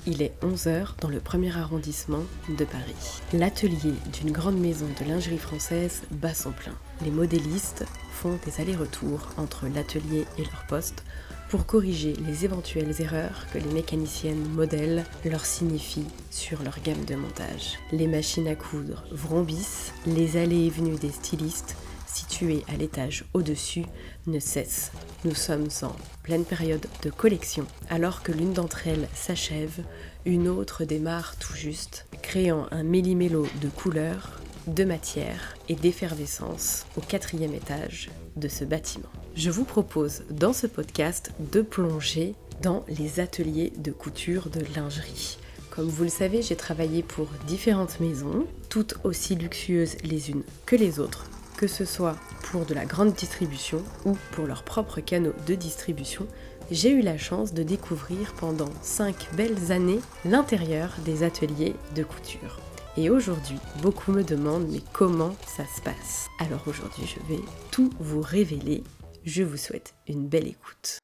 Il est 11 h dans le premier arrondissement de Paris. L'atelier d'une grande maison de lingerie française bat son plein. Les modélistes font des allers-retours entre l'atelier et leur poste pour corriger les éventuelles erreurs que les mécaniciennes modèles leur signifient sur leur gamme de montage. Les machines à coudre vrombissent, les allées et venues des stylistes situés à l'étage au-dessus ne cessent. Nous sommes en pleine période de collection, alors que l'une d'entre elles s'achève, une autre démarre tout juste, créant un méli-mélo de couleurs, de matière et d'effervescence au 4e étage de ce bâtiment. Je vous propose dans ce podcast de plonger dans les ateliers de couture de lingerie. Comme vous le savez, j'ai travaillé pour différentes maisons, toutes aussi luxueuses les unes que les autres, que ce soit pour de la grande distribution ou pour leurs propres canaux de distribution. J'ai eu la chance de découvrir pendant 5 belles années l'intérieur des ateliers de couture. Et aujourd'hui, beaucoup me demandent mais comment ça se passe? Alors aujourd'hui, je vais tout vous révéler. Je vous souhaite une belle écoute.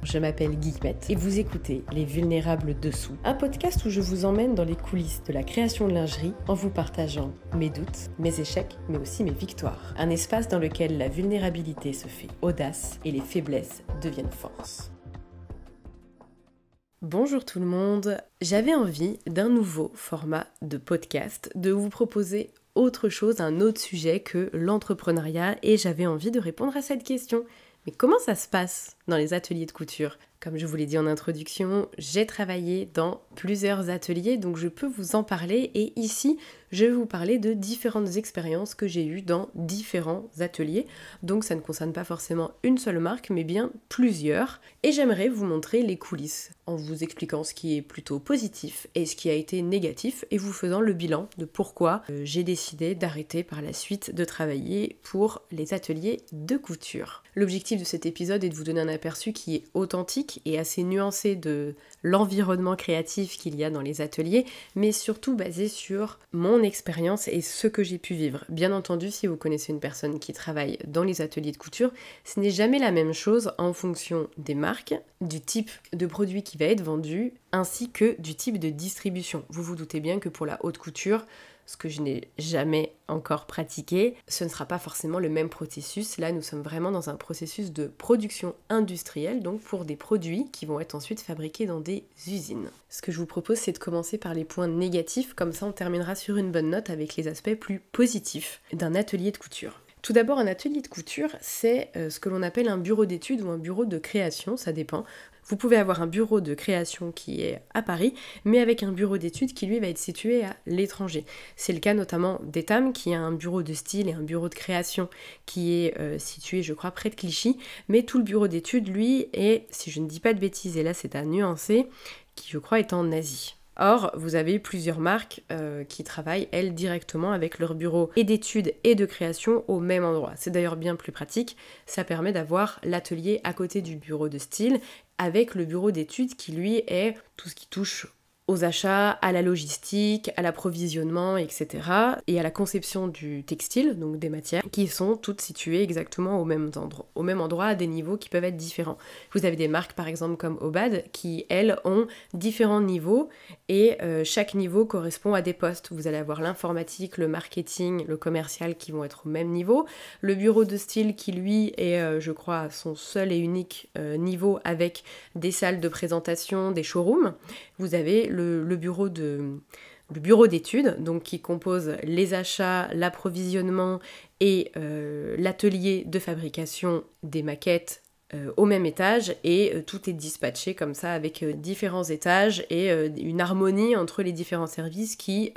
Je m'appelle Guillemette et vous écoutez Les Vulnérables Dessous, un podcast où je vous emmène dans les coulisses de la création de lingerie en vous partageant mes doutes, mes échecs, mais aussi mes victoires. Un espace dans lequel la vulnérabilité se fait audace et les faiblesses deviennent force. Bonjour tout le monde, j'avais envie d'un nouveau format de podcast, de vous proposer autre chose, un autre sujet que l'entrepreneuriat et j'avais envie de répondre à cette question. Mais comment ça se passe dans les ateliers de couture? Comme je vous l'ai dit en introduction, j'ai travaillé dans plusieurs ateliers, donc je peux vous en parler. Et ici, je vais vous parler de différentes expériences que j'ai eues dans différents ateliers. Donc ça ne concerne pas forcément une seule marque, mais bien plusieurs. Et j'aimerais vous montrer les coulisses, en vous expliquant ce qui est plutôt positif et ce qui a été négatif, et vous faisant le bilan de pourquoi j'ai décidé d'arrêter par la suite de travailler pour les ateliers de couture. L'objectif de cet épisode est de vous donner un aperçu qui est authentique et assez nuancé de l'environnement créatif qu'il y a dans les ateliers, mais surtout basé sur mon expérience et ce que j'ai pu vivre. Bien entendu, si vous connaissez une personne qui travaille dans les ateliers de couture, ce n'est jamais la même chose en fonction des marques, du type de produit qui va être vendu, ainsi que du type de distribution. Vous vous doutez bien que pour la haute couture, ce que je n'ai jamais encore pratiqué, ce ne sera pas forcément le même processus. Là, nous sommes vraiment dans un processus de production industrielle, donc pour des produits qui vont être ensuite fabriqués dans des usines. Ce que je vous propose, c'est de commencer par les points négatifs, comme ça on terminera sur une bonne note avec les aspects plus positifs d'un atelier de couture. Tout d'abord, un atelier de couture, c'est ce que l'on appelle un bureau d'études ou un bureau de création, ça dépend. Vous pouvez avoir un bureau de création qui est à Paris, mais avec un bureau d'études qui lui va être situé à l'étranger. C'est le cas notamment d'Etam, qui a un bureau de style et un bureau de création qui est situé, je crois, près de Clichy, mais tout le bureau d'études, lui, est, si je ne dis pas de bêtises, et là c'est à nuancer, qui je crois est en Asie. Or, vous avez plusieurs marques qui travaillent, elles, directement avec leur bureau et d'études et de création au même endroit. C'est d'ailleurs bien plus pratique, ça permet d'avoir l'atelier à côté du bureau de style, avec le bureau d'études qui, lui, est tout ce qui touche aux achats, à la logistique, à l'approvisionnement, etc. et à la conception du textile, donc des matières, qui sont toutes situées exactement au même endroit, à des niveaux qui peuvent être différents. Vous avez des marques par exemple comme Obad qui, elles, ont différents niveaux et chaque niveau correspond à des postes. Vous allez avoir l'informatique, le marketing, le commercial qui vont être au même niveau, le bureau de style qui, lui, est, je crois, son seul et unique niveau avec des salles de présentation, des showrooms. Vous avez le bureau d'études, donc qui compose les achats, l'approvisionnement et l'atelier de fabrication des maquettes au même étage, et tout est dispatché comme ça avec différents étages et une harmonie entre les différents services qui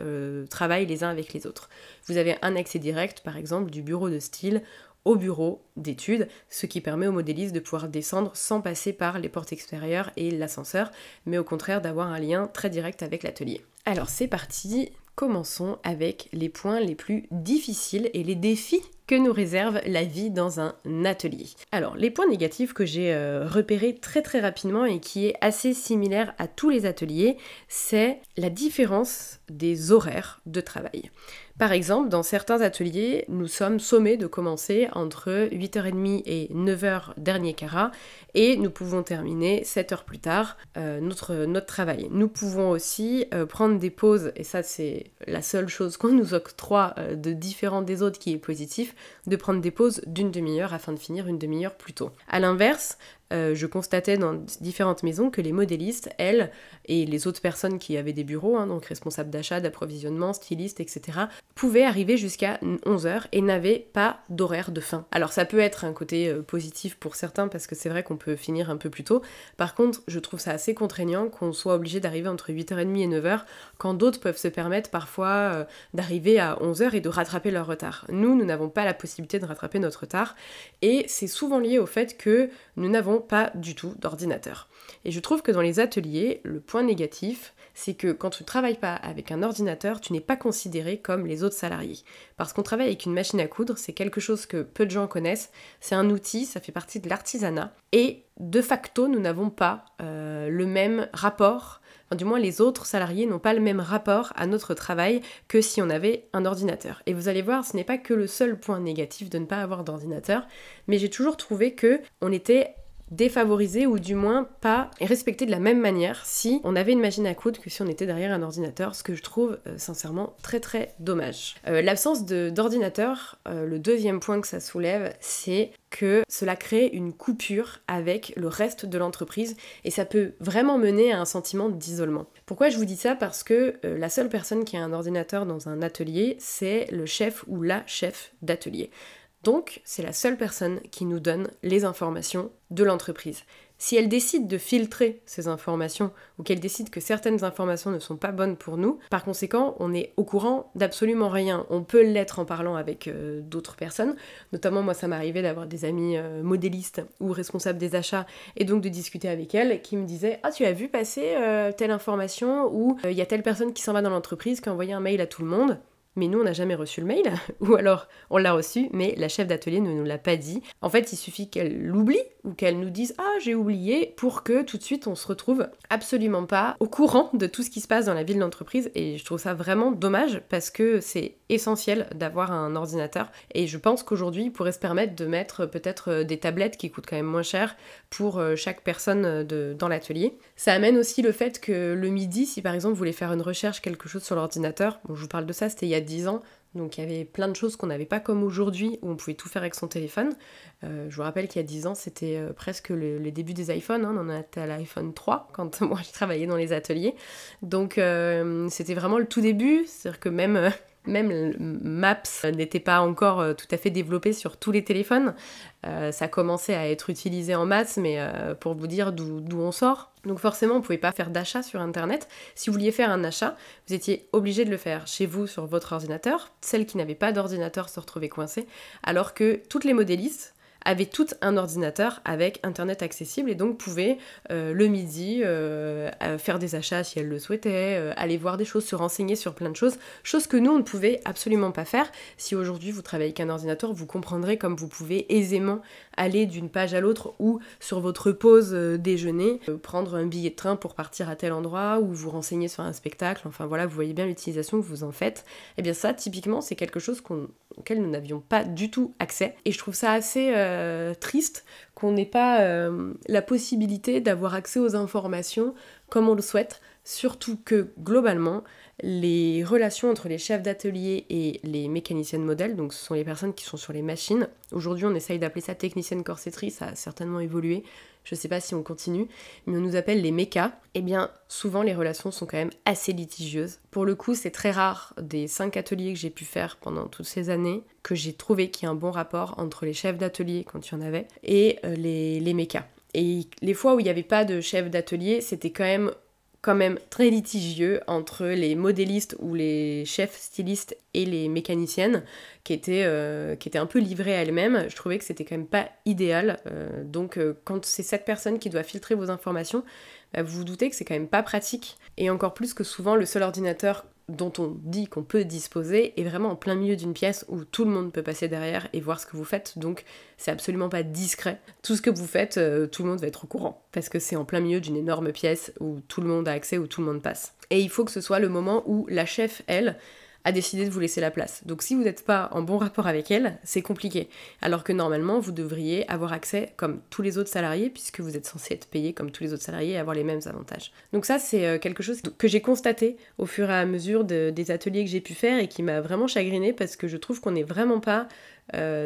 travaillent les uns avec les autres. Vous avez un accès direct, par exemple, du bureau de style au bureau d'études, ce qui permet aux modélistes de pouvoir descendre sans passer par les portes extérieures et l'ascenseur, mais au contraire d'avoir un lien très direct avec l'atelier. Alors c'est parti, commençons avec les points les plus difficiles et les défis que nous réserve la vie dans un atelier. Alors, les points négatifs que j'ai repérés très rapidement et qui est assez similaire à tous les ateliers, c'est la différence des horaires de travail. Par exemple, dans certains ateliers, nous sommes sommés de commencer entre 8h30 et 9h dernier carat et nous pouvons terminer 7h plus tard notre travail. Nous pouvons aussi prendre des pauses, et ça c'est la seule chose qu'on nous octroie de différent des autres qui est positif, de prendre des pauses d'une demi-heure afin de finir une demi-heure plus tôt. A l'inverse, je constatais dans différentes maisons que les modélistes, elles, et les autres personnes qui avaient des bureaux, donc responsables d'achat, d'approvisionnement, stylistes, etc., pouvaient arriver jusqu'à 11h et n'avaient pas d'horaire de fin. Alors ça peut être un côté positif pour certains, parce que c'est vrai qu'on peut finir un peu plus tôt. Par contre, je trouve ça assez contraignant qu'on soit obligé d'arriver entre 8h30 et 9h, quand d'autres peuvent se permettre parfois d'arriver à 11h et de rattraper leur retard. Nous n'avons pas la possibilité de rattraper notre retard, et c'est souvent lié au fait que nous n'avons pas du tout d'ordinateur. Et je trouve que dans les ateliers, le point négatif, c'est que quand tu ne travailles pas avec un ordinateur, tu n'es pas considéré comme les autres salariés. Parce qu'on travaille avec une machine à coudre, c'est quelque chose que peu de gens connaissent, c'est un outil, ça fait partie de l'artisanat, et de facto, nous n'avons pas le même rapport, enfin, du moins les autres salariés n'ont pas le même rapport à notre travail que si on avait un ordinateur. Et vous allez voir, ce n'est pas que le seul point négatif de ne pas avoir d'ordinateur, mais j'ai toujours trouvé que on était défavorisé ou du moins pas respecté de la même manière si on avait une machine à coudre que si on était derrière un ordinateur, ce que je trouve sincèrement très dommage. L'absence d'ordinateur, le deuxième point que ça soulève, c'est que cela crée une coupure avec le reste de l'entreprise et ça peut vraiment mener à un sentiment d'isolement. Pourquoi je vous dis ça? Parce que la seule personne qui a un ordinateur dans un atelier, c'est le chef ou la chef d'atelier. Donc, c'est la seule personne qui nous donne les informations de l'entreprise. Si elle décide de filtrer ces informations ou qu'elle décide que certaines informations ne sont pas bonnes pour nous, par conséquent, on est au courant d'absolument rien. On peut l'être en parlant avec d'autres personnes. Notamment, moi, ça m'arrivait d'avoir des amis modélistes ou responsables des achats et donc de discuter avec elles qui me disaient « Ah, tu as vu passer telle information ou il y a telle personne qui s'en va dans l'entreprise qui a envoyé un mail à tout le monde ?» Mais nous, on n'a jamais reçu le mail, ou alors on l'a reçu, mais la chef d'atelier ne nous l'a pas dit. En fait, il suffit qu'elle l'oublie, ou qu'elle nous dise « Ah, j'ai oublié », pour que tout de suite on se retrouve absolument pas au courant de tout ce qui se passe dans la vie de l'entreprise. Et je trouve ça vraiment dommage, parce que c'est essentiel d'avoir un ordinateur. Et je pense qu'aujourd'hui, il pourrait se permettre de mettre peut-être des tablettes qui coûtent quand même moins cher pour chaque personne dans l'atelier. Ça amène aussi le fait que le midi, si par exemple vous voulez faire une recherche, quelque chose sur l'ordinateur, bon, je vous parle de ça, c'était il y a 10 ans, donc il y avait plein de choses qu'on n'avait pas comme aujourd'hui, où on pouvait tout faire avec son téléphone. Je vous rappelle qu'il y a 10 ans, c'était presque les débuts des iPhones, on en était à l'iPhone 3, quand moi je travaillais dans les ateliers. Donc c'était vraiment le tout début, c'est-à-dire que même Maps n'était pas encore tout à fait développé sur tous les téléphones. Ça commençait à être utilisé en masse, mais pour vous dire d'où on sort. Donc forcément, on ne pouvait pas faire d'achat sur Internet. Si vous vouliez faire un achat, vous étiez obligé de le faire chez vous sur votre ordinateur. Celles qui n'avaient pas d'ordinateur se retrouvaient coincées, alors que toutes les modélistes avaient toutes un ordinateur avec Internet accessible et donc pouvaient le midi faire des achats si elles le souhaitaient, aller voir des choses, se renseigner sur plein de choses que nous on ne pouvait absolument pas faire. Si aujourd'hui vous travaillez avec un ordinateur, vous comprendrez comme vous pouvez aisément aller d'une page à l'autre ou sur votre pause déjeuner, prendre un billet de train pour partir à tel endroit ou vous renseigner sur un spectacle, enfin voilà, vous voyez bien l'utilisation que vous en faites. Et bien ça, typiquement, c'est quelque chose auquel nous n'avions pas du tout accès et je trouve ça assez triste qu'on n'ait pas la possibilité d'avoir accès aux informations comme on le souhaite, surtout que globalement les relations entre les chefs d'atelier et les mécaniciennes modèles, donc ce sont les personnes qui sont sur les machines, aujourd'hui on essaye d'appeler ça technicienne corsetterie, ça a certainement évolué, je sais pas si on continue, mais on nous appelle les mécas, et bien souvent les relations sont quand même assez litigieuses. Pour le coup, c'est très rare des 5 ateliers que j'ai pu faire pendant toutes ces années que j'ai trouvé qu'il y a un bon rapport entre les chefs d'atelier, quand il y en avait, et les mécas. Et les fois où il n'y avait pas de chef d'atelier, c'était quand même très litigieux entre les modélistes ou les chefs stylistes et les mécaniciennes qui étaient un peu livrées à elles-mêmes. Je trouvais que c'était quand même pas idéal. Donc quand c'est cette personne qui doit filtrer vos informations, vous vous doutez que c'est quand même pas pratique. Et encore plus que souvent le seul ordinateur dont on dit qu'on peut disposer est vraiment en plein milieu d'une pièce où tout le monde peut passer derrière et voir ce que vous faites, donc c'est absolument pas discret. Tout ce que vous faites, tout le monde va être au courant, parce que c'est en plein milieu d'une énorme pièce où tout le monde a accès, où tout le monde passe. Et il faut que ce soit le moment où la chef, elle, a décidé de vous laisser la place. Donc si vous n'êtes pas en bon rapport avec elle, c'est compliqué. Alors que normalement, vous devriez avoir accès comme tous les autres salariés, puisque vous êtes censé être payé comme tous les autres salariés et avoir les mêmes avantages. Donc ça, c'est quelque chose que j'ai constaté au fur et à mesure des ateliers que j'ai pu faire et qui m'a vraiment chagrinée, parce que je trouve qu'on n'est vraiment pas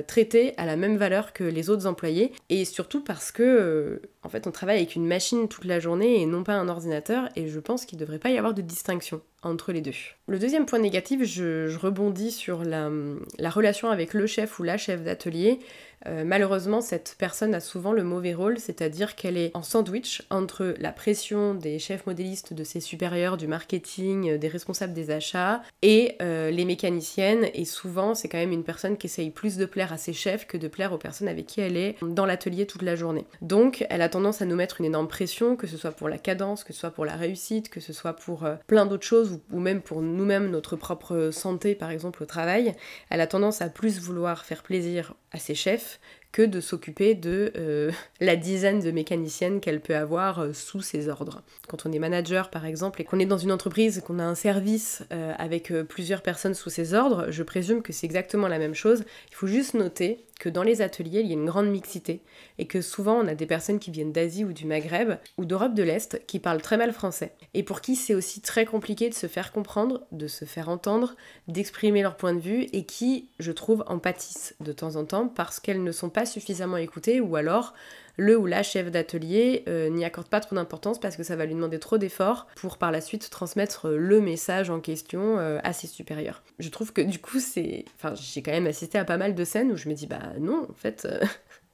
traité à la même valeur que les autres employés, et surtout parce que en fait on travaille avec une machine toute la journée et non pas un ordinateur, et je pense qu'il ne devrait pas y avoir de distinction entre les deux. Le deuxième point négatif, je rebondis sur la relation avec le chef ou la chef d'atelier. Malheureusement, cette personne a souvent le mauvais rôle, c'est-à-dire qu'elle est en sandwich entre la pression des chefs modélistes, de ses supérieurs, du marketing, des responsables des achats, et les mécaniciennes, et souvent c'est quand même une personne qui essaye plus de plaire à ses chefs que de plaire aux personnes avec qui elle est dans l'atelier toute la journée. Donc elle a tendance à nous mettre une énorme pression, que ce soit pour la cadence, que ce soit pour la réussite, que ce soit pour plein d'autres choses, ou même pour nous-mêmes, notre propre santé par exemple au travail. Elle a tendance à plus vouloir faire plaisir à ses chefs que de s'occuper de la dizaine de mécaniciennes qu'elle peut avoir sous ses ordres. Quand on est manager par exemple et qu'on est dans une entreprise, qu'on a un service avec plusieurs personnes sous ses ordres, je présume que c'est exactement la même chose. Il faut juste noter que dans les ateliers, il y a une grande mixité et que souvent on a des personnes qui viennent d'Asie ou du Maghreb ou d'Europe de l'Est qui parlent très mal français et pour qui c'est aussi très compliqué de se faire comprendre, de se faire entendre, d'exprimer leur point de vue et qui, je trouve, en pâtissent de temps en temps parce qu'elles ne sont pas suffisamment écoutées ou alors le ou la chef d'atelier n'y accorde pas trop d'importance parce que ça va lui demander trop d'efforts pour par la suite transmettre le message en question à ses supérieurs. Je trouve que du coup j'ai quand même assisté à pas mal de scènes où je me dis bah non en fait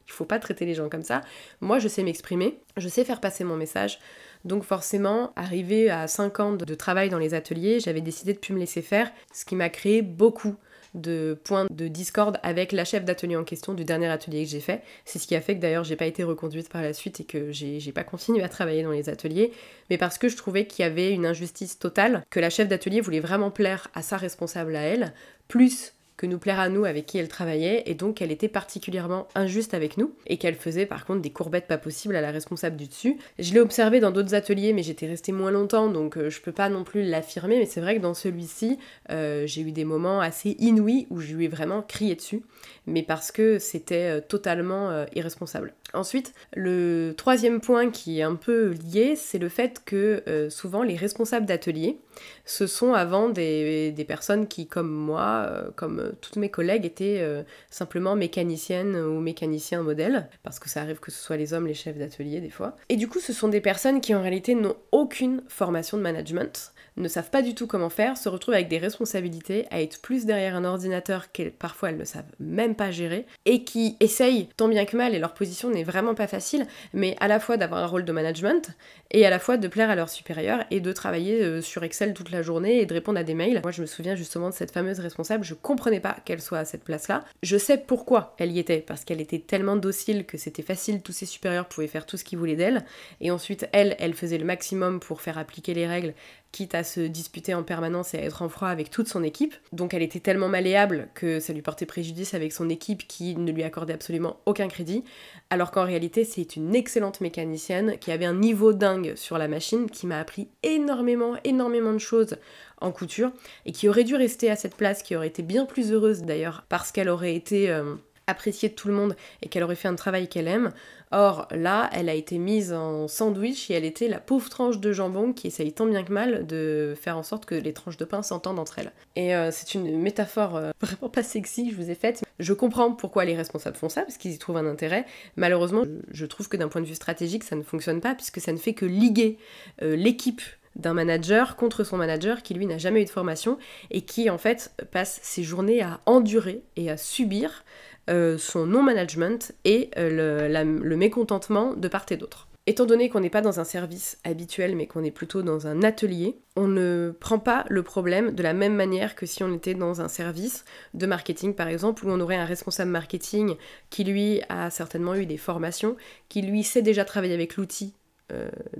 il faut pas traiter les gens comme ça. Moi je sais m'exprimer, je sais faire passer mon message. Donc forcément, arrivé à 5 ans de travail dans les ateliers, j'avais décidé de plus me laisser faire, ce qui m'a créé beaucoup de points de discorde avec la chef d'atelier en question du dernier atelier que j'ai fait. C'est ce qui a fait que d'ailleurs j'ai pas été reconduite par la suite et que j'ai pas continué à travailler dans les ateliers, mais parce que je trouvais qu'il y avait une injustice totale, que la chef d'atelier voulait vraiment plaire à sa responsable à elle, plus que nous plaire à nous avec qui elle travaillait, et donc elle était particulièrement injuste avec nous, et qu'elle faisait par contre des courbettes pas possibles à la responsable du dessus. Je l'ai observé dans d'autres ateliers, mais j'étais restée moins longtemps, donc je peux pas non plus l'affirmer, mais c'est vrai que dans celui-ci, j'ai eu des moments assez inouïs où je lui ai vraiment crié dessus, mais parce que c'était totalement irresponsable. Ensuite, le troisième point qui est un peu lié, c'est le fait que souvent les responsables d'atelier, ce sont avant des personnes qui, comme moi, comme toutes mes collègues, étaient simplement mécaniciennes ou mécaniciens modèles, parce que ça arrive que ce soit les hommes les chefs d'atelier des fois. Et du coup, ce sont des personnes qui en réalité n'ont aucune formation de management, ne savent pas du tout comment faire, se retrouvent avec des responsabilités, à être plus derrière un ordinateur qu'elles parfois elles ne savent même pas gérer, et qui essayent tant bien que mal, et leur position n'est vraiment pas facile, mais à la fois d'avoir un rôle de management, et à la fois de plaire à leurs supérieurs, et de travailler sur Excel toute la journée, et de répondre à des mails. Moi je me souviens justement de cette fameuse responsable, je comprenais pas qu'elle soit à cette place-là. Je sais pourquoi elle y était, parce qu'elle était tellement docile que c'était facile, tous ses supérieurs pouvaient faire tout ce qu'ils voulaient d'elle, et ensuite elle faisait le maximum pour faire appliquer les règles, quitte à se disputer en permanence et à être en froid avec toute son équipe. Donc elle était tellement malléable que ça lui portait préjudice avec son équipe qui ne lui accordait absolument aucun crédit, alors qu'en réalité c'est une excellente mécanicienne qui avait un niveau dingue sur la machine, qui m'a appris énormément de choses en couture, et qui aurait dû rester à cette place, qui aurait été bien plus heureuse d'ailleurs, parce qu'elle aurait été appréciée de tout le monde et qu'elle aurait fait un travail qu'elle aime. Or là, elle a été mise en sandwich et elle était la pauvre tranche de jambon qui essaye tant bien que mal de faire en sorte que les tranches de pain s'entendent entre elles. Et c'est une métaphore vraiment pas sexy que je vous ai faite. Je comprends pourquoi les responsables font ça, parce qu'ils y trouvent un intérêt. Malheureusement, je trouve que d'un point de vue stratégique, ça ne fonctionne pas, puisque ça ne fait que liguer l'équipe d'un manager contre son manager qui lui n'a jamais eu de formation et qui en fait passe ses journées à endurer et à subir son non-management et le mécontentement de part et d'autre. Étant donné qu'on n'est pas dans un service habituel mais qu'on est plutôt dans un atelier, on ne prend pas le problème de la même manière que si on était dans un service de marketing par exemple, où on aurait un responsable marketing qui lui a certainement eu des formations, qui lui sait déjà travailler avec l'outil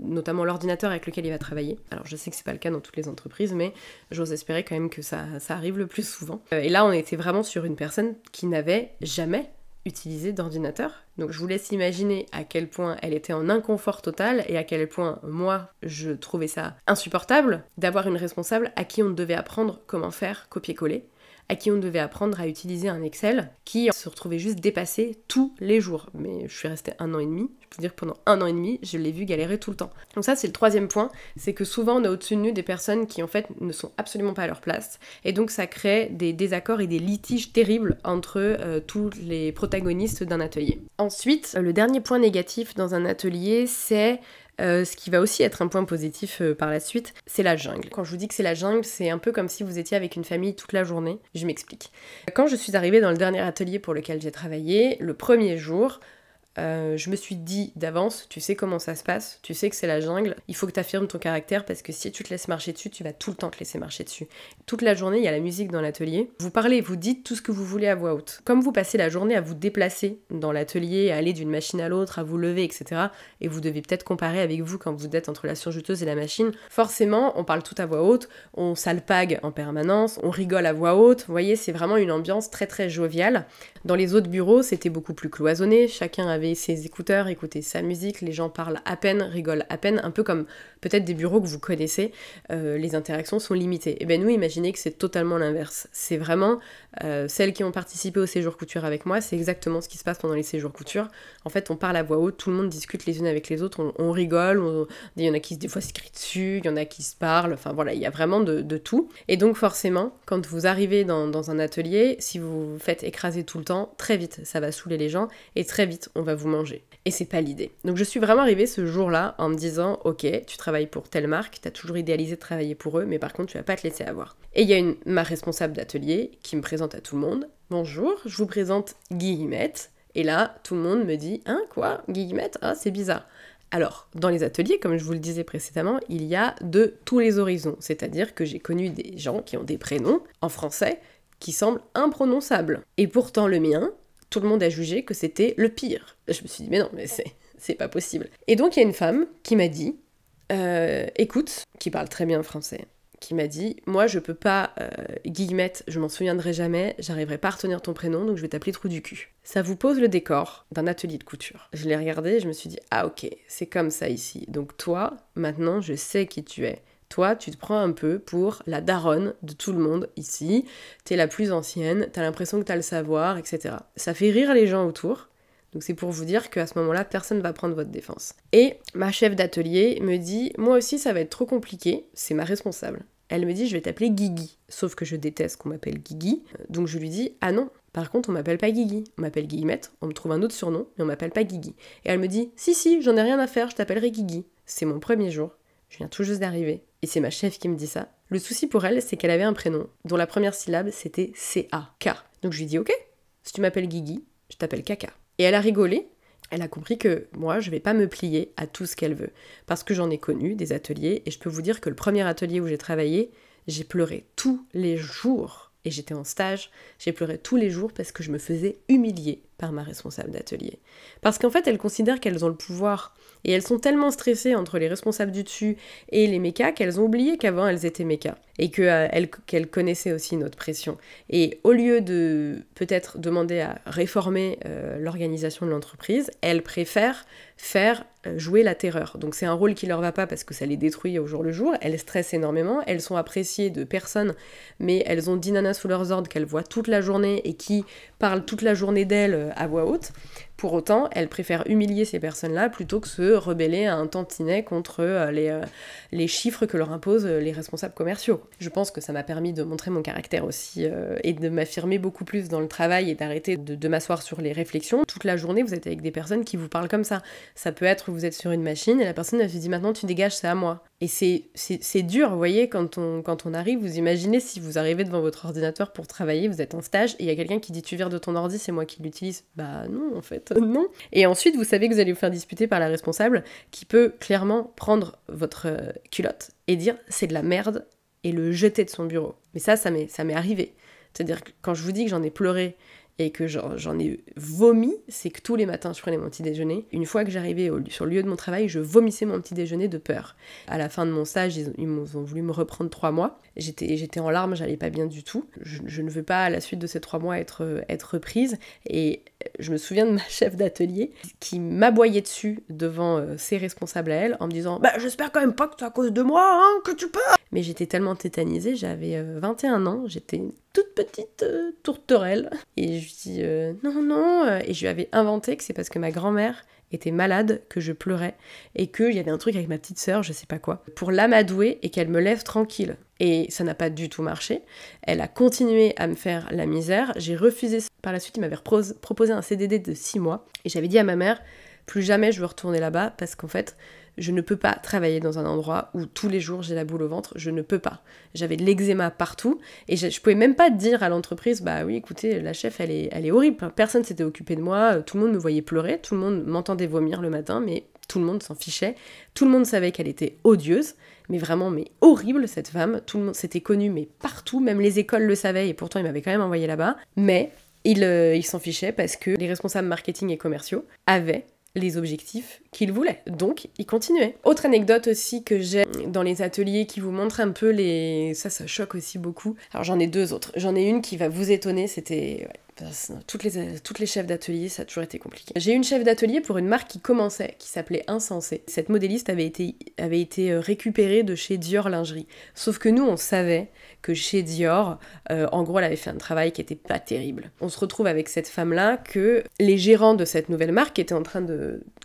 notamment l'ordinateur avec lequel il va travailler. Alors je sais que c'est pas le cas dans toutes les entreprises, mais j'ose espérer quand même que ça arrive le plus souvent. Et là, on était vraiment sur une personne qui n'avait jamais utilisé d'ordinateur. Donc je vous laisse imaginer à quel point elle était en inconfort total et à quel point moi je trouvais ça insupportable d'avoir une responsable à qui on devait apprendre comment faire copier-coller, à qui on devait apprendre à utiliser un Excel, qui se retrouvait juste dépassé tous les jours. Mais je suis restée 1 an et demi, je peux dire que pendant 1 an et demi, je l'ai vu galérer tout le temps. Donc ça, c'est le troisième point, c'est que souvent on a au-dessus de nous des personnes qui en fait ne sont absolument pas à leur place, et donc ça crée des désaccords et des litiges terribles entre tous les protagonistes d'un atelier. Ensuite, le dernier point négatif dans un atelier, c'est ce qui va aussi être un point positif par la suite, c'est la jungle. Quand je vous dis que c'est la jungle, c'est un peu comme si vous étiez avec une famille toute la journée. Je m'explique. Quand je suis arrivée dans le dernier atelier pour lequel j'ai travaillé, le premier jour, je me suis dit d'avance, tu sais comment ça se passe, tu sais que c'est la jungle, il faut que tu affirmes ton caractère parce que si tu te laisses marcher dessus, tu vas tout le temps te laisser marcher dessus. Toute la journée, il y a la musique dans l'atelier. Vous parlez, vous dites tout ce que vous voulez à voix haute. Comme vous passez la journée à vous déplacer dans l'atelier, à aller d'une machine à l'autre, à vous lever, etc., et vous devez peut-être comparer avec vous quand vous êtes entre la surjuteuse et la machine, forcément, on parle tout à voix haute, on s'alpague en permanence, on rigole à voix haute, vous voyez, c'est vraiment une ambiance très très joviale. Dans les autres bureaux, c'était beaucoup plus cloisonné, chacun avait ses écouteurs, écoutait sa musique, les gens parlent à peine, rigolent à peine, un peu comme peut-être des bureaux que vous connaissez, les interactions sont limitées. Et bien nous, imaginez que c'est totalement l'inverse. C'est vraiment, celles qui ont participé au séjour couture avec moi, c'est exactement ce qui se passe pendant les séjours couture. En fait, on parle à voix haute, tout le monde discute les unes avec les autres, on rigole, il y en a qui des fois se crient dessus, il y en a qui se parlent, enfin voilà, il y a vraiment de tout. Et donc forcément, quand vous arrivez dans un atelier, si vous vous faites écraser tout le temps, très vite, ça va saouler les gens, et très vite, on va vous manger. Et c'est pas l'idée. Donc je suis vraiment arrivée ce jour-là en me disant, ok, tu travailles pour telle marque, t'as toujours idéalisé de travailler pour eux, mais par contre tu vas pas te laisser avoir. Et il y a ma responsable d'atelier qui me présente à tout le monde. Bonjour, je vous présente Guillemette. Et là, tout le monde me dit, hein, quoi, Guillemette? Ah, c'est bizarre. Alors, dans les ateliers, comme je vous le disais précédemment, il y a de tous les horizons. C'est-à-dire que j'ai connu des gens qui ont des prénoms en français qui semblent imprononçables. Et pourtant le mien, tout le monde a jugé que c'était le pire. Je me suis dit, mais non, mais c'est pas possible. Et donc il y a une femme qui m'a dit, écoute, qui parle très bien français, qui m'a dit, moi je peux pas, Guillemette, je m'en souviendrai jamais, j'arriverai pas à retenir ton prénom, donc je vais t'appeler Trou du cul. Ça vous pose le décor d'un atelier de couture. Je l'ai regardé, je me suis dit, ah ok, c'est comme ça ici. Donc toi, maintenant je sais qui tu es. Toi, tu te prends un peu pour la daronne de tout le monde ici, t'es la plus ancienne, t'as l'impression que t'as le savoir, etc. Ça fait rire les gens autour, donc c'est pour vous dire qu'à ce moment-là, personne ne va prendre votre défense. Et ma chef d'atelier me dit, moi aussi ça va être trop compliqué, c'est ma responsable. Elle me dit, je vais t'appeler Guigui, sauf que je déteste qu'on m'appelle Guigui, donc je lui dis, ah non, par contre on m'appelle pas Guigui, on m'appelle Guillemette, on me trouve un autre surnom, mais on m'appelle pas Guigui. Et elle me dit, si, j'en ai rien à faire, je t'appellerai Guigui. C'est mon premier jour, je viens tout juste d'arriver. Et c'est ma chef qui me dit ça. Le souci pour elle, c'est qu'elle avait un prénom dont la première syllabe, c'était C-A-K. Donc je lui dis, ok, si tu m'appelles Guigui, je t'appelle Kaka. Et elle a rigolé, elle a compris que moi, je vais pas me plier à tout ce qu'elle veut. Parce que j'en ai connu des ateliers, et je peux vous dire que le premier atelier où j'ai travaillé, j'ai pleuré tous les jours. Et j'étais en stage, j'ai pleuré tous les jours parce que je me faisais humilier par ma responsable d'atelier. Parce qu'en fait, elles considèrent qu'elles ont le pouvoir. Et elles sont tellement stressées entre les responsables du dessus et les mécas qu'elles ont oublié qu'avant elles étaient mécas. Et qu'elles connaissaient aussi notre pression. Et au lieu de peut-être demander à réformer l'organisation de l'entreprise, elles préfèrent faire jouer la terreur. Donc c'est un rôle qui leur va pas parce que ça les détruit au jour le jour. Elles stressent énormément, elles sont appréciées de personne, mais elles ont 10 nanas sous leurs ordres qu'elles voient toute la journée et qui parlent toute la journée d'elles à voix haute. Pour autant, elles préfèrent humilier ces personnes-là plutôt que se rebeller à un tantinet contre les chiffres que leur imposent les responsables commerciaux. Je pense que ça m'a permis de montrer mon caractère aussi et de m'affirmer beaucoup plus dans le travail et d'arrêter de m'asseoir sur les réflexions. Toute la journée, vous êtes avec des personnes qui vous parlent comme ça. Ça peut être vous êtes sur une machine et la personne elle se dit maintenant tu dégages, c'est à moi. Et c'est dur, vous voyez, quand on arrive, vous imaginez si vous arrivez devant votre ordinateur pour travailler, vous êtes en stage, et il y a quelqu'un qui dit tu vires de ton ordi, c'est moi qui l'utilise. Bah non, en fait, non. Et ensuite, vous savez que vous allez vous faire disputer par la responsable, qui peut clairement prendre votre culotte et dire c'est de la merde, et le jeter de son bureau. Mais ça m'est arrivé. C'est-à-dire que quand je vous dis que j'en ai pleuré, et que j'en ai vomi, c'est que tous les matins je prenais mon petit déjeuner. Une fois que j'arrivais sur le lieu de mon travail, je vomissais mon petit déjeuner de peur. À la fin de mon stage, ils ont voulu me reprendre 3 mois. J'étais en larmes, j'allais pas bien du tout. Je ne veux pas à la suite de ces 3 mois être reprise. Et je me souviens de ma chef d'atelier qui m'aboyait dessus devant ses responsables à elle en me disant « Bah j'espère quand même pas que c'est à cause de moi hein, que tu pars !» Mais j'étais tellement tétanisée, j'avais 21 ans, j'étais une toute petite tourterelle. Et je lui dis non. Et je lui avais inventé que c'est parce que ma grand-mère était malade que je pleurais et qu'il y avait un truc avec ma petite sœur, je sais pas quoi, pour l'amadouer et qu'elle me laisse tranquille. Et ça n'a pas du tout marché. Elle a continué à me faire la misère. J'ai refusé. Par la suite, il m'avait proposé un CDD de 6 mois. Et j'avais dit à ma mère, plus jamais je veux retourner là-bas parce qu'en fait, je ne peux pas travailler dans un endroit où tous les jours j'ai la boule au ventre, je ne peux pas. J'avais de l'eczéma partout et je pouvais même pas dire à l'entreprise, bah oui écoutez, la chef elle est horrible, personne s'était occupé de moi, tout le monde me voyait pleurer, tout le monde m'entendait vomir le matin, mais tout le monde s'en fichait, tout le monde savait qu'elle était odieuse, mais vraiment mais horrible cette femme, tout le monde s'était connu mais partout, même les écoles le savaient et pourtant ils m'avaient quand même envoyé là-bas, mais ils s'en fichaient parce que les responsables marketing et commerciaux avaient les objectifs qu'ils voulaient. Donc, ils continuaient. Autre anecdote aussi que j'ai dans les ateliers qui vous montre un peu les... Ça choque aussi beaucoup. Alors, j'en ai 2 autres. J'en ai une qui va vous étonner, c'était... Toutes les chefs d'atelier, ça a toujours été compliqué. J'ai eu une chef d'atelier pour une marque qui commençait, qui s'appelait Insensé. Cette modéliste avait été récupérée de chez Dior Lingerie. Sauf que nous, on savait que chez Dior, en gros, elle avait fait un travail qui était pas terrible. On se retrouve avec cette femme-là que les gérants de cette nouvelle marque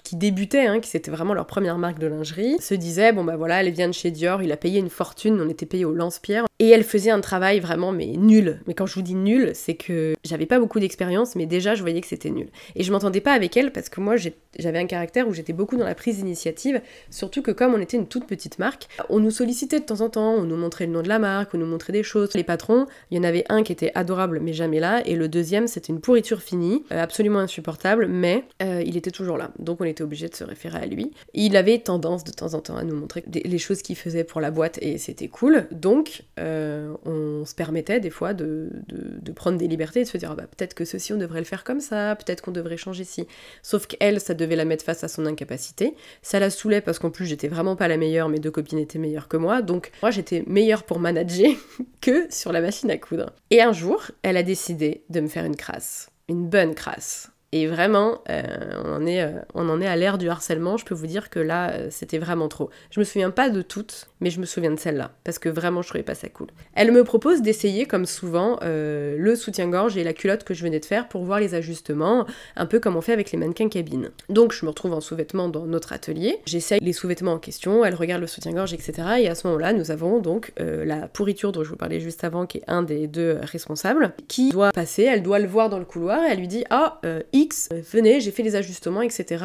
qui débutaient, hein, qui c'était vraiment leur première marque de lingerie, se disaient, bon bah voilà, elle vient de chez Dior, il a payé une fortune, on était payé au lance-pierre, et elle faisait un travail vraiment, mais nul. Mais quand je vous dis nul, c'est que j'avais pas beaucoup d'expérience, mais déjà je voyais que c'était nul. Et je m'entendais pas avec elle parce que moi j'avais un caractère où j'étais beaucoup dans la prise d'initiative, surtout que comme on était une toute petite marque, on nous sollicitait de temps en temps, on nous montrait le nom de la marque, on nous montrait des choses. Les patrons, il y en avait un qui était adorable mais jamais là, et le deuxième c'était une pourriture finie, absolument insupportable, mais il était toujours là. Donc on était obligé de se référer à lui. Il avait tendance de temps en temps à nous montrer les choses qu'il faisait pour la boîte et c'était cool, donc on se permettait des fois de prendre des libertés et de se dire ah bah, peut-être que ceci on devrait le faire comme ça, peut-être qu'on devrait changer ci. Sauf qu'elle, ça devait la mettre face à son incapacité, ça la saoulait parce qu'en plus j'étais vraiment pas la meilleure, mes 2 copines étaient meilleures que moi, donc moi j'étais meilleure pour manager que sur la machine à coudre. Et un jour, elle a décidé de me faire une crasse, une bonne crasse. Et vraiment, on en est à l'ère du harcèlement, je peux vous dire que là, c'était vraiment trop. Je me souviens pas de toutes, mais je me souviens de celle-là, parce que vraiment, je trouvais pas ça cool. Elle me propose d'essayer, comme souvent, le soutien-gorge et la culotte que je venais de faire pour voir les ajustements, un peu comme on fait avec les mannequins cabines. Donc, je me retrouve en sous-vêtements dans notre atelier, j'essaye les sous-vêtements en question, elle regarde le soutien-gorge, etc. Et à ce moment-là, nous avons donc la pourriture dont je vous parlais juste avant, qui est un des 2 responsables, qui doit passer, elle doit le voir dans le couloir, et elle lui dit « Ah, X, venez, j'ai fait les ajustements, etc.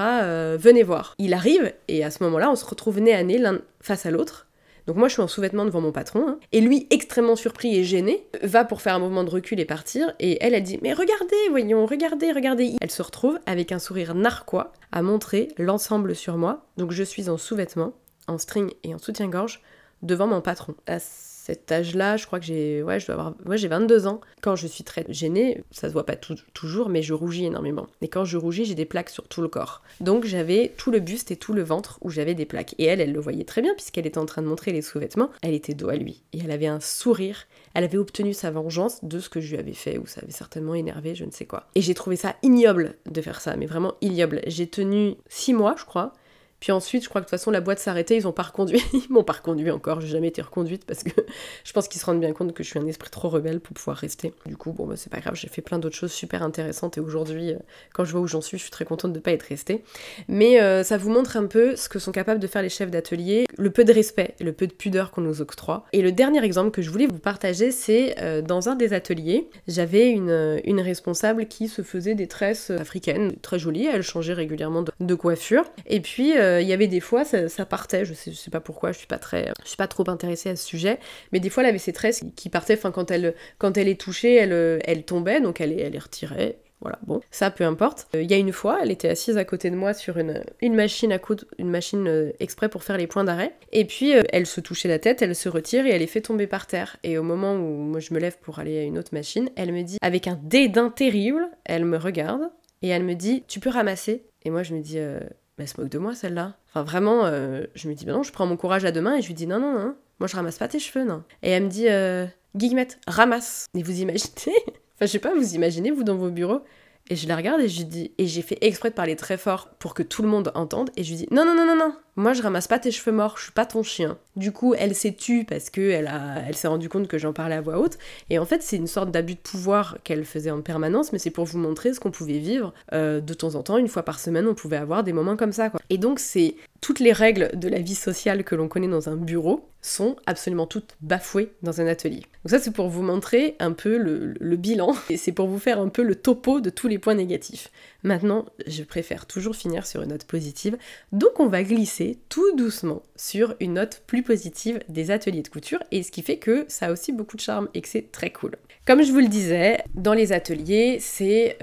Venez voir. » Il arrive, et à ce moment-là, on se retrouve nez à nez, l'un face à l'autre. Donc moi, je suis en sous-vêtements devant mon patron, hein, et lui, extrêmement surpris et gêné, va pour faire un mouvement de recul et partir, et elle dit « Mais regardez, voyons, regardez. » Elle se retrouve avec un sourire narquois à montrer l'ensemble sur moi. Donc je suis en sous-vêtements, en string et en soutien-gorge, devant mon patron. À cet âge-là, je crois que j'ai 22 ans. Quand je suis très gênée, ça se voit pas toujours, mais je rougis énormément. Et quand je rougis, j'ai des plaques sur tout le corps. Donc j'avais tout le buste et tout le ventre où j'avais des plaques. Et elle le voyait très bien puisqu'elle était en train de montrer les sous-vêtements. Elle était dos à lui. Et elle avait un sourire. Elle avait obtenu sa vengeance de ce que je lui avais fait, ou ça avait certainement énervé, je ne sais quoi. Et j'ai trouvé ça ignoble de faire ça, mais vraiment ignoble. J'ai tenu 6 mois, je crois. Puis ensuite, je crois que de toute façon, la boîte s'arrêtait, ils m'ont pas reconduit encore, j'ai jamais été reconduite parce que je pense qu'ils se rendent bien compte que je suis un esprit trop rebelle pour pouvoir rester. Du coup, bon, bah, c'est pas grave, j'ai fait plein d'autres choses super intéressantes et aujourd'hui, quand je vois où j'en suis, je suis très contente de pas être restée. Mais ça vous montre un peu ce que sont capables de faire les chefs d'atelier, le peu de respect, le peu de pudeur qu'on nous octroie. Et le dernier exemple que je voulais vous partager, c'est dans un des ateliers, j'avais une responsable qui se faisait des tresses africaines, très jolies, elle changeait régulièrement de coiffure. Et puis, il y avait des fois, ça partait, je sais pas pourquoi, je suis pas trop intéressée à ce sujet, mais des fois elle avait ses tresses qui partaient, enfin quand elle est touchée, elle tombait, donc elle les retirait. Voilà, bon, ça peu importe. Il y a une fois, elle était assise à côté de moi sur une machine à coudre, une machine exprès pour faire les points d'arrêt. Et puis elle se touchait la tête, elle se retire et elle est fait tomber par terre. Et au moment où moi je me lève pour aller à une autre machine, elle me dit, avec un dédain terrible, elle me regarde et elle me dit, tu peux ramasser? Et moi je me dis, elle se moque de moi celle-là. Enfin vraiment, je me dis, bah non, je prends mon courage à deux mains et je lui dis, non, non, non, moi je ramasse pas tes cheveux, non. Et elle me dit, Guillemette, ramasse. Et vous imaginez? Enfin, je sais pas, vous imaginez, vous, dans vos bureaux? Et je la regarde et je lui dis, et j'ai fait exprès de parler très fort pour que tout le monde entende, et je lui dis, non, non, non, non, non, moi je ramasse pas tes cheveux morts, je suis pas ton chien. Du coup, elle s'est tue parce que elle s'est rendue compte que j'en parlais à voix haute, et en fait, c'est une sorte d'abus de pouvoir qu'elle faisait en permanence, mais c'est pour vous montrer ce qu'on pouvait vivre. De temps en temps, une fois par semaine, on pouvait avoir des moments comme ça, quoi. Et donc, c'est toutes les règles de la vie sociale que l'on connaît dans un bureau sont absolument toutes bafouées dans un atelier. Donc ça, c'est pour vous montrer un peu le bilan, et c'est pour vous faire un peu le topo de tous les points négatifs. Maintenant, je préfère toujours finir sur une note positive, donc on va glisser tout doucement sur une note plus positive des ateliers de couture, et ce qui fait que ça a aussi beaucoup de charme et que c'est très cool. Comme je vous le disais, dans les ateliers, c'est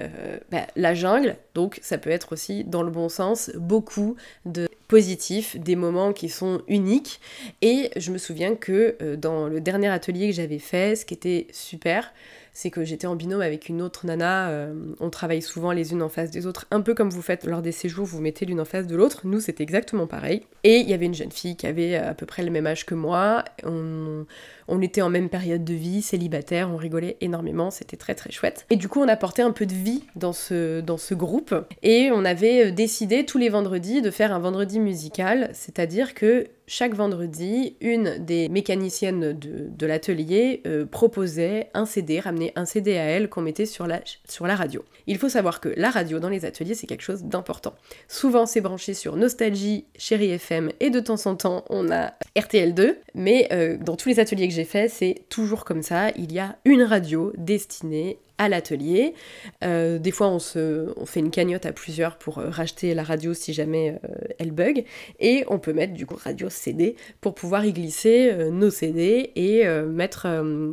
la jungle, donc ça peut être aussi, dans le bon sens, beaucoup de positifs, des moments qui sont uniques, et je me souviens que dans le dernier atelier que j'avais fait, ce qui était super, c'est que j'étais en binôme avec une autre nana, on travaille souvent les unes en face des autres, un peu comme vous faites lors des séjours, vous mettez l'une en face de l'autre, nous c'était exactement pareil. Et il y avait une jeune fille qui avait à peu près le même âge que moi, on était en même période de vie, célibataire, on rigolait énormément, c'était très très chouette. Et du coup on apportait un peu de vie dans ce groupe, et on avait décidé tous les vendredis de faire un vendredi musical, c'est-à-dire que chaque vendredi, une des mécaniciennes de l'atelier proposait un CD, ramenait un CD à elle qu'on mettait sur la radio. Il faut savoir que la radio dans les ateliers, c'est quelque chose d'important. Souvent, c'est branché sur Nostalgie, Chérie FM, et de temps en temps, on a RTL2, mais dans tous les ateliers que j'ai faits, c'est toujours comme ça, il y a une radio destinée à l'atelier. Des fois, on fait une cagnotte à plusieurs pour racheter la radio si jamais elle bug, et on peut mettre du coup radio CD pour pouvoir y glisser nos CD et mettre,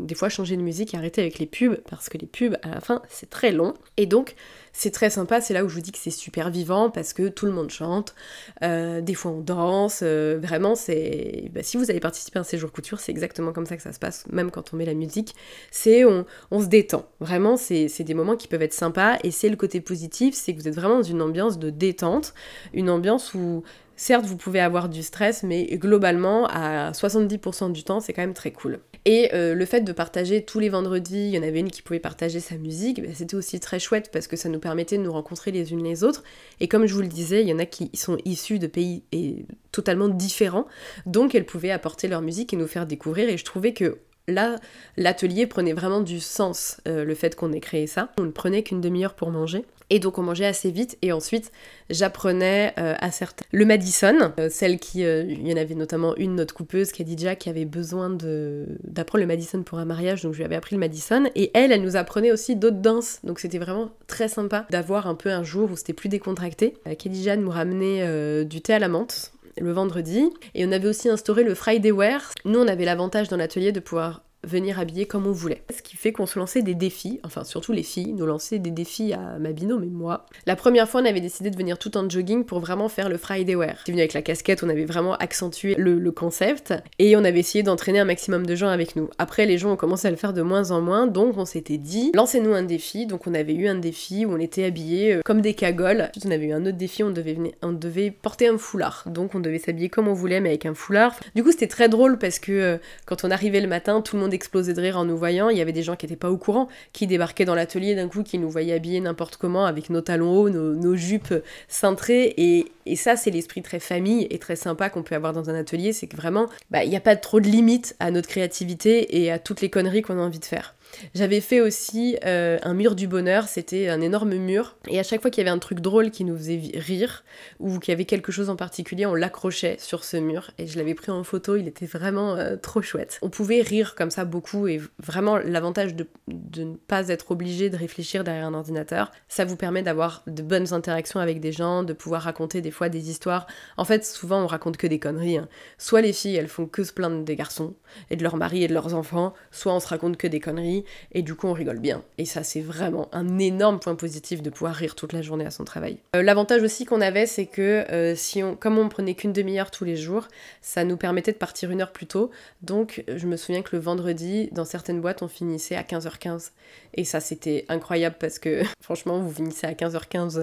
des fois changer de musique et arrêter avec les pubs, parce que les pubs, à la fin, c'est très long. Et donc, c'est très sympa, c'est là où je vous dis que c'est super vivant, parce que tout le monde chante, des fois on danse, vraiment c'est... si vous avez participé à un séjour couture, c'est exactement comme ça que ça se passe, même quand on met la musique, c'est on se détend, vraiment c'est des moments qui peuvent être sympas, et c'est le côté positif, c'est que vous êtes vraiment dans une ambiance de détente, une ambiance où... Certes, vous pouvez avoir du stress, mais globalement, à 70% du temps, c'est quand même très cool. Et le fait de partager tous les vendredis, il y en avait une qui pouvait partager sa musique, c'était aussi très chouette parce que ça nous permettait de nous rencontrer les unes les autres. Et comme je vous le disais, il y en a qui sont issus de pays totalement différents, donc elles pouvaient apporter leur musique et nous faire découvrir. Et je trouvais que là, l'atelier prenait vraiment du sens, le fait qu'on ait créé ça. On ne prenait qu'une demi-heure pour manger. Et donc on mangeait assez vite, et ensuite j'apprenais à certains le Madison, celle qui, il y en avait notamment une, notre coupeuse, Khadija, qui avait besoin d'apprendre le Madison pour un mariage, donc je lui avais appris le Madison, et elle nous apprenait aussi d'autres danses, donc c'était vraiment très sympa d'avoir un peu un jour où c'était plus décontracté. Khadija nous ramenait du thé à la menthe le vendredi, et on avait aussi instauré le Friday Wear. Nous on avait l'avantage dans l'atelier de pouvoir venir habiller comme on voulait. Ce qui fait qu'on se lançait des défis, enfin surtout les filles, nous lançaient des défis à ma binôme et moi. La première fois, on avait décidé de venir tout en jogging pour vraiment faire le Friday Wear. On était venu avec la casquette, on avait vraiment accentué le concept, et on avait essayé d'entraîner un maximum de gens avec nous. Après, les gens ont commencé à le faire de moins en moins, donc on s'était dit, lancez-nous un défi. Donc on avait eu un défi où on était habillés comme des cagoles. Ensuite, on avait eu un autre défi, on devait porter un foulard. Donc on devait s'habiller comme on voulait, mais avec un foulard. Du coup, c'était très drôle parce que quand on arrivait le matin, tout le monde explosait de rire en nous voyant. Il y avait des gens qui n'étaient pas au courant, qui débarquaient dans l'atelier d'un coup, qui nous voyaient habillés n'importe comment, avec nos talons hauts, nos jupes cintrées, et ça, c'est l'esprit très famille et très sympa qu'on peut avoir dans un atelier, c'est que vraiment, il n'y a pas trop de limites à notre créativité et à toutes les conneries qu'on a envie de faire. J'avais fait aussi un mur du bonheur, c'était un énorme mur, et à chaque fois qu'il y avait un truc drôle qui nous faisait rire, ou qu'il y avait quelque chose en particulier, on l'accrochait sur ce mur, et je l'avais pris en photo, il était vraiment trop chouette. On pouvait rire comme ça beaucoup, et vraiment l'avantage de ne pas être obligé de réfléchir derrière un ordinateur, ça vous permet d'avoir de bonnes interactions avec des gens, de pouvoir raconter des fois des histoires. En fait, souvent on raconte que des conneries, hein. Soit les filles elles font que se plaindre des garçons, et de leurs maris et de leurs enfants, soit on se raconte que des conneries, rit, et du coup on rigole bien. Et ça c'est vraiment un énorme point positif de pouvoir rire toute la journée à son travail. L'avantage aussi qu'on avait, c'est que comme on prenait qu'une demi-heure tous les jours, ça nous permettait de partir 1 heure plus tôt. Donc je me souviens que le vendredi, dans certaines boîtes, on finissait à 15h15. Et ça c'était incroyable parce que franchement, vous finissez à 15h15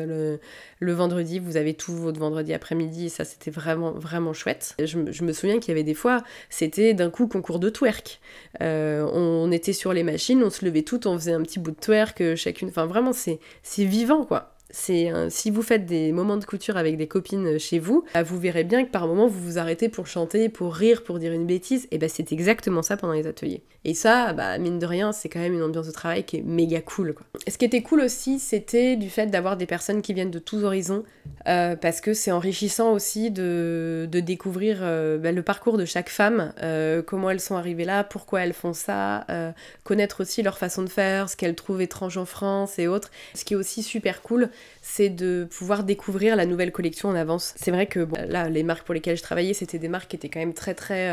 le vendredi, vous avez tout votre vendredi après-midi, et ça c'était vraiment vraiment chouette. Je me souviens qu'il y avait des fois, c'était d'un coup concours de twerk. On était sur les machines, on se levait toutes, on faisait un petit bout de twerk chacune, enfin vraiment c'est vivant quoi. Si vous faites des moments de couture avec des copines chez vous, vous verrez bien que par moment vous vous arrêtez pour chanter, pour rire, pour dire une bêtise, et c'est exactement ça pendant les ateliers. Et ça, mine de rien, c'est quand même une ambiance de travail qui est méga cool, quoi. Ce qui était cool aussi, c'était du fait d'avoir des personnes qui viennent de tous horizons, parce que c'est enrichissant aussi de découvrir le parcours de chaque femme, comment elles sont arrivées là, pourquoi elles font ça, connaître aussi leur façon de faire, ce qu'elles trouvent étrange en France et autres. Ce qui est aussi super cool, c'est de pouvoir découvrir la nouvelle collection en avance. C'est vrai que là, les marques pour lesquelles je travaillais, c'était des marques qui étaient quand même très très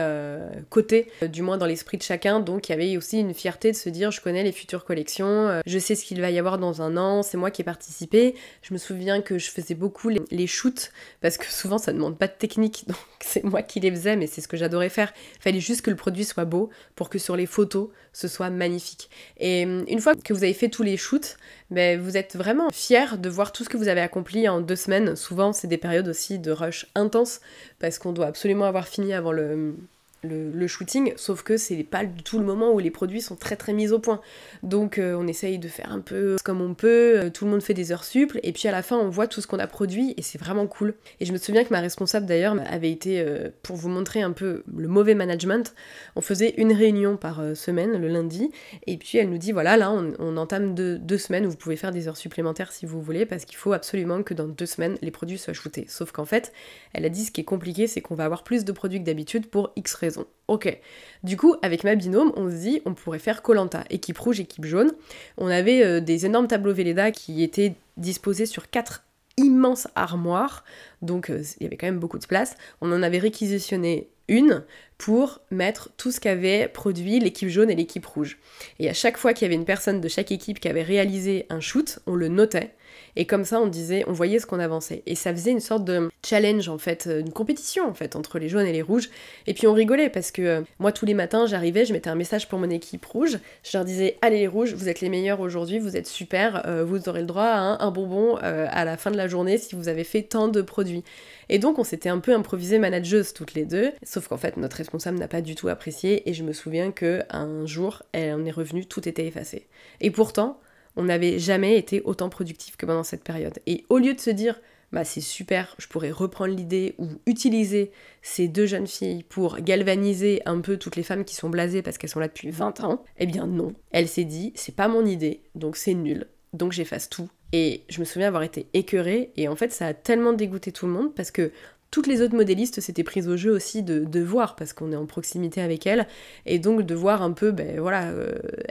cotées, du moins dans l'esprit de chacun, donc il y avait aussi une fierté de se dire je connais les futures collections, je sais ce qu'il va y avoir dans un an, c'est moi qui ai participé. Je me souviens que je faisais beaucoup les shoots, parce que souvent ça ne demande pas de technique, donc c'est moi qui les faisais, mais c'est ce que j'adorais faire. Il fallait juste que le produit soit beau pour que sur les photos ce soit magnifique. Et une fois que vous avez fait tous les shoots, vous êtes vraiment fiers de voir tout ce que vous avez accompli en 2 semaines. Souvent, c'est des périodes aussi de rush intense, parce qu'on doit absolument avoir fini avant le shooting, sauf que c'est pas du tout le moment où les produits sont très très mis au point. Donc on essaye de faire un peu comme on peut, tout le monde fait des heures sup, et puis à la fin on voit tout ce qu'on a produit, et c'est vraiment cool. Et je me souviens que ma responsable d'ailleurs avait été, pour vous montrer un peu le mauvais management, on faisait une réunion par semaine, le lundi, et puis elle nous dit voilà, là on entame 2 semaines où vous pouvez faire des heures supplémentaires si vous voulez, parce qu'il faut absolument que dans 2 semaines les produits soient shootés. Sauf qu'en fait, elle a dit ce qui est compliqué, c'est qu'on va avoir plus de produits que d'habitude pour X raisons. Ok. Du coup, avec ma binôme, on se dit, on pourrait faire Koh-Lanta, équipe rouge, équipe jaune. On avait des énormes tableaux Velleda qui étaient disposés sur 4 immenses armoires, donc il y avait quand même beaucoup de place. On en avait réquisitionné une pour mettre tout ce qu'avait produit l'équipe jaune et l'équipe rouge. Et à chaque fois qu'il y avait une personne de chaque équipe qui avait réalisé un shoot, on le notait. Et comme ça, on voyait ce qu'on avançait. Et ça faisait une sorte de challenge, en fait, une compétition, en fait, entre les jaunes et les rouges. Et puis on rigolait, parce que moi, tous les matins, j'arrivais, je mettais un message pour mon équipe rouge. Je leur disais, allez les rouges, vous êtes les meilleurs aujourd'hui, vous êtes super, vous aurez le droit à un bonbon à la fin de la journée si vous avez fait tant de produits. Et donc, on s'était un peu improvisé manageuse toutes les deux, sauf qu'en fait, notre responsable n'a pas du tout apprécié, et je me souviens qu'un jour, on est revenu, tout était effacé. Et pourtant, on n'avait jamais été autant productif que pendant cette période. Et au lieu de se dire, c'est super, je pourrais reprendre l'idée ou utiliser ces 2 jeunes filles pour galvaniser un peu toutes les femmes qui sont blasées parce qu'elles sont là depuis 20 ans, eh bien non. Elle s'est dit, c'est pas mon idée, donc c'est nul, donc j'efface tout. Et je me souviens avoir été écœurée, et en fait ça a tellement dégoûté tout le monde, parce que toutes les autres modélistes s'étaient prises au jeu aussi de voir, parce qu'on est en proximité avec elles, et donc de voir un peu,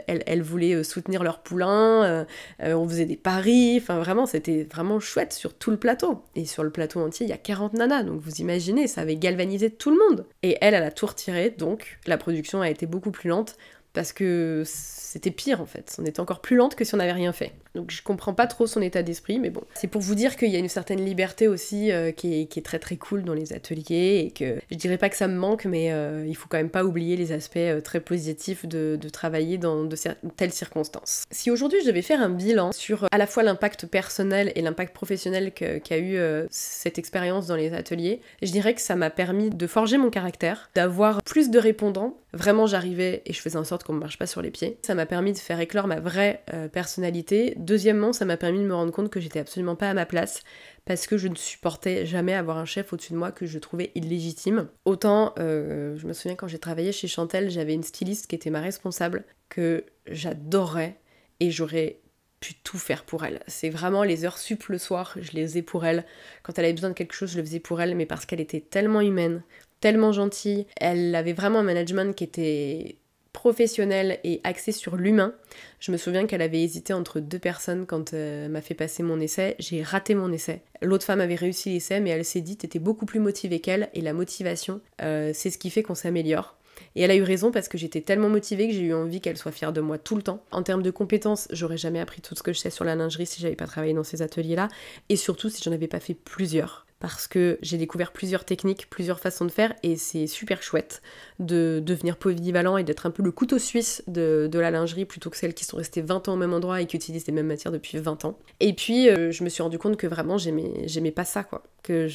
elles voulaient soutenir leur poulain, on faisait des paris, enfin vraiment, c'était vraiment chouette sur tout le plateau. Et sur le plateau entier, il y a 40 nanas, donc vous imaginez, ça avait galvanisé tout le monde. Et elle a tout retiré, donc la production a été beaucoup plus lente, parce que c'était pire en fait, on était encore plus lente que si on n'avait rien fait. Donc je comprends pas trop son état d'esprit, mais bon. C'est pour vous dire qu'il y a une certaine liberté aussi qui est très très cool dans les ateliers, et que je dirais pas que ça me manque, mais il faut quand même pas oublier les aspects très positifs de travailler dans de telles circonstances. Si aujourd'hui je devais faire un bilan sur à la fois l'impact personnel et l'impact professionnel qu'a eu cette expérience dans les ateliers, je dirais que ça m'a permis de forger mon caractère, d'avoir plus de répondants. Vraiment j'arrivais et je faisais en sorte qu'on me marche pas sur les pieds. Ça m'a permis de faire éclore ma vraie personnalité. Deuxièmement, ça m'a permis de me rendre compte que j'étais absolument pas à ma place, parce que je ne supportais jamais avoir un chef au-dessus de moi que je trouvais illégitime. Autant, je me souviens quand j'ai travaillé chez Chantel, j'avais une styliste qui était ma responsable, que j'adorais, et j'aurais pu tout faire pour elle. C'est vraiment les heures sup le soir, je les faisais pour elle. Quand elle avait besoin de quelque chose, je le faisais pour elle, mais parce qu'elle était tellement humaine, tellement gentille. Elle avait vraiment un management qui était professionnel et axé sur l'humain. Je me souviens qu'elle avait hésité entre 2 personnes quand elle m'a fait passer mon essai. J'ai raté mon essai. L'autre femme avait réussi l'essai, mais elle s'est dit t'étais beaucoup plus motivée qu'elle, et la motivation, c'est ce qui fait qu'on s'améliore. Et elle a eu raison parce que j'étais tellement motivée que j'ai eu envie qu'elle soit fière de moi tout le temps. En termes de compétences, j'aurais jamais appris tout ce que je sais sur la lingerie si j'avais pas travaillé dans ces ateliers-là, et surtout si j'en avais pas fait plusieurs. Parce que j'ai découvert plusieurs techniques, plusieurs façons de faire, et c'est super chouette de devenir polyvalent et d'être un peu le couteau suisse de la lingerie plutôt que celles qui sont restées 20 ans au même endroit et qui utilisent les mêmes matières depuis 20 ans. Et puis je me suis rendu compte que vraiment j'aimais pas ça, quoi. Que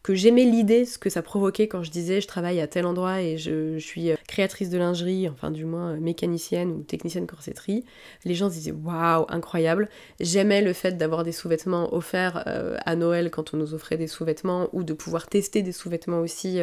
j'aimais l'idée, ce que ça provoquait quand je disais je travaille à tel endroit et je suis créatrice de lingerie, enfin du moins mécanicienne ou technicienne corsetterie. Les gens se disaient waouh, incroyable. J'aimais le fait d'avoir des sous-vêtements offerts à Noël quand on nous offrait des sous-vêtements, ou de pouvoir tester des sous-vêtements aussi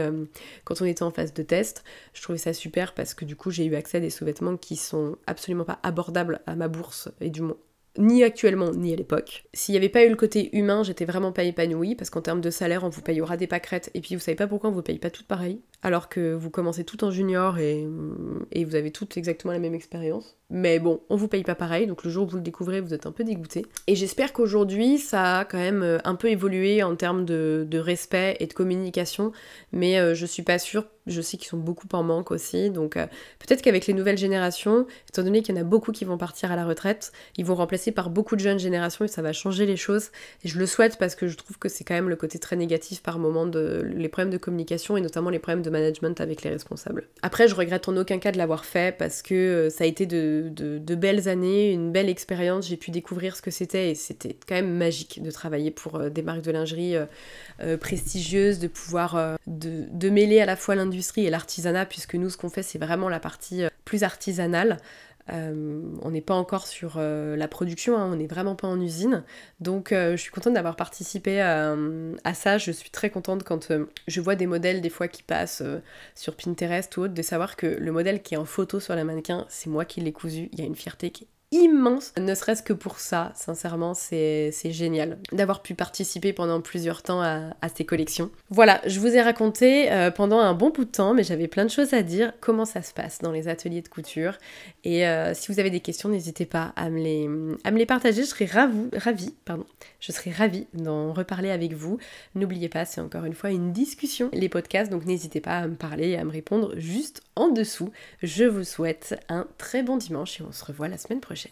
quand on était en phase de test. Je trouvais ça super parce que du coup j'ai eu accès à des sous-vêtements qui sont absolument pas abordables à ma bourse, et du moins ni actuellement, ni à l'époque. S'il n'y avait pas eu le côté humain, j'étais vraiment pas épanouie, parce qu'en termes de salaire, on vous paye au ras des pâquerettes, et puis vous savez pas pourquoi on vous paye pas toutes pareil, alors que vous commencez tout en junior et vous avez toutes exactement la même expérience. Mais bon, on vous paye pas pareil, donc le jour où vous le découvrez, vous êtes un peu dégoûté. Et j'espère qu'aujourd'hui, ça a quand même un peu évolué en termes de respect et de communication, mais je suis pas sûre. Je sais qu'ils sont beaucoup en manque aussi, donc peut-être qu'avec les nouvelles générations, étant donné qu'il y en a beaucoup qui vont partir à la retraite, ils vont remplacer par beaucoup de jeunes générations et ça va changer les choses. Et je le souhaite parce que je trouve que c'est quand même le côté très négatif par moment les problèmes de communication et notamment les problèmes de management avec les responsables. Après, je regrette en aucun cas de l'avoir fait parce que ça a été de belles années, une belle expérience, j'ai pu découvrir ce que c'était et c'était quand même magique de travailler pour des marques de lingerie prestigieuses, de pouvoir de mêler à la fois l'industrie et l'artisanat, puisque nous ce qu'on fait c'est vraiment la partie plus artisanale. On n'est pas encore sur la production, hein, on n'est vraiment pas en usine, donc je suis contente d'avoir participé à ça. Je suis très contente quand je vois des modèles des fois qui passent sur Pinterest ou autre, de savoir que le modèle qui est en photo sur la mannequin, c'est moi qui l'ai cousu. Il y a une fierté qui est immense, ne serait-ce que pour ça, sincèrement, c'est génial d'avoir pu participer pendant plusieurs temps à ces collections. Voilà, je vous ai raconté pendant un bon bout de temps, mais j'avais plein de choses à dire, comment ça se passe dans les ateliers de couture, et si vous avez des questions, n'hésitez pas à me les partager, je serais ravie d'en reparler avec vous. N'oubliez pas, c'est encore une fois une discussion, les podcasts, donc n'hésitez pas à me parler et à me répondre juste en dessous. Je vous souhaite un très bon dimanche et on se revoit la semaine prochaine.